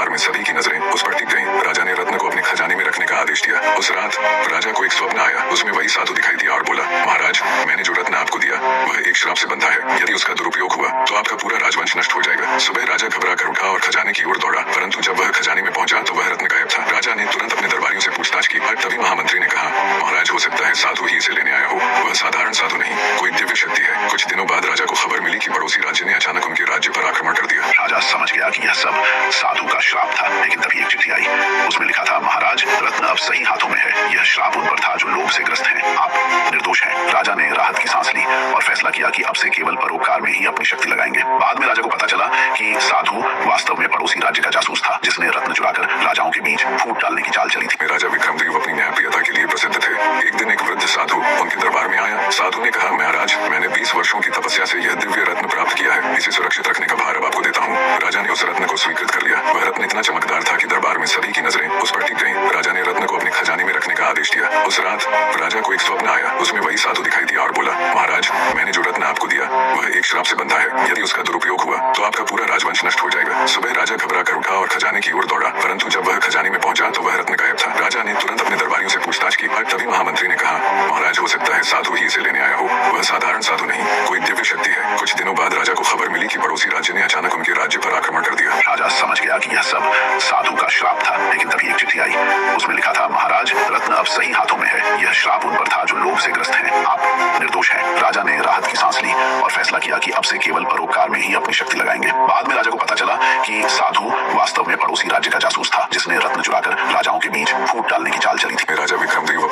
दरबार में सभी की नजरें उस पर टिक गईं। राजा ने रत्न को अपने खजाने में रखने का आदेश दिया। उस रात राजा को एक स्वप्न आया। उसमें वही साधु दिखाई दिया और बोला, महाराज, मैंने जो रत्न आपको दिया वह एक श्राप से बंधा है। यदि उसका दुरुपयोग हुआ तो आपका पूरा राजवंश नष्ट हो जाएगा। सुबह राजा घबरा कर उठा और खजाने की ओर दौड़ा, परंतु जब वह खजाने में पहुंचा तो वह रत्न गायब था। राजा ने तुरंत अपने दरबारियों से पूछताछ की। तभी महामंत्री ने कहा, महाराज, हो सकता है साधु ही इसे लेने आया हो। वह साधारण साधु नहीं, कोई दिव्य शक्ति है। कुछ दिनों बाद राजा को खबर मिली कि पड़ोसी राज्य ने अचानक उनके राज्य पर आक्रमण कर दिया। राजा समझ गया कि यह सब साधु का श्राप था, लेकिन तभी एक चिट्ठी आई। उसमें लिखा था, महाराज, रत्न अब सही हाथों में है। यह श्राप उन पर था जो लोभ से ग्रस्त हैं। आप निर्दोष हैं। राजा ने राहत की सांस ली और फैसला किया कि अब से केवल परोपकार में ही अपनी शक्ति लगाएंगे। बाद में राजा को पता चला कि साधु वास्तव में पड़ोसी राज्य का जासूस था, जिसने रत्न चुराकर राजाओं के बीच फूट डालने की चाल चली थी। राजा विक्रमदेव अपनी न्यायप्रियता के लिए प्रसिद्ध थे। एक दिन एक वृद्ध साधु उनके दरबार में आया। साधु ने कहा, महाराज, मैंने 20 वर्षों की तपस्या से यह दिव्य रत्न प्राप्त किया है। इसे सुरक्षित रखने का भार अब आपको देता हूँ। राजा ने उस रत्न को स्वीकृत कर लिया। वह रत्न इतना चमकदार था कि दरबार में सभी की नजरें उस पर टिक गईं। राजा ने रत्न को अपने खजाने में रखने का आदेश दिया। उस रात राजा को एक स्वप्न आया। उसमें वही साधु दिखाई दिया और बोला, महाराज, मैंने जो रत्न आपको दिया वह एक श्राप से बंधा है। यदि उसका दुरुपयोग हुआ तो आपका पूरा राजवंश नष्ट हो जाएगा। सुबह राजा घबरा कर उठा और खजाने की ओर दौड़ा, परंतु जब वह खजाने में पहुंचा तो वह रत्न गायब था। राजा ने तुरंत अपने दरबारियों से पूछताछ की। तभी महामंत्री ने कहा, महाराज, हो सकता है साधु ही इसे लेने आया हो। वह साधारण साधु नहीं, कोई दिव्य शक्ति है। कुछ दिनों बाद राजा को खबर मिली कि पड़ोसी राज्य ने अचानक उनके राज्य पर आक्रमण कर दिया। राजा समझ गया कि यह सब साधु का श्राप था, लेकिन तभी एक चिट्ठी आई। उसमें लिखा था, महाराज, रत्न अब सही हाथों में है। यह श्राप उन पर था जो लोभ से ग्रस्त हैं। आप निर्दोष हैं। राजा ने राहत की सांस ली और फैसला किया कि अब से केवल परोपकार में ही अपनी शक्ति लगाएंगे। बाद में राजा को पता चला कि साधु वास्तव में पड़ोसी राज्य का जासूस था, जिसने रत्न चुराकर राजाओं के बीच फूट डालने की चाल चली थी। राजा विक्रमदेव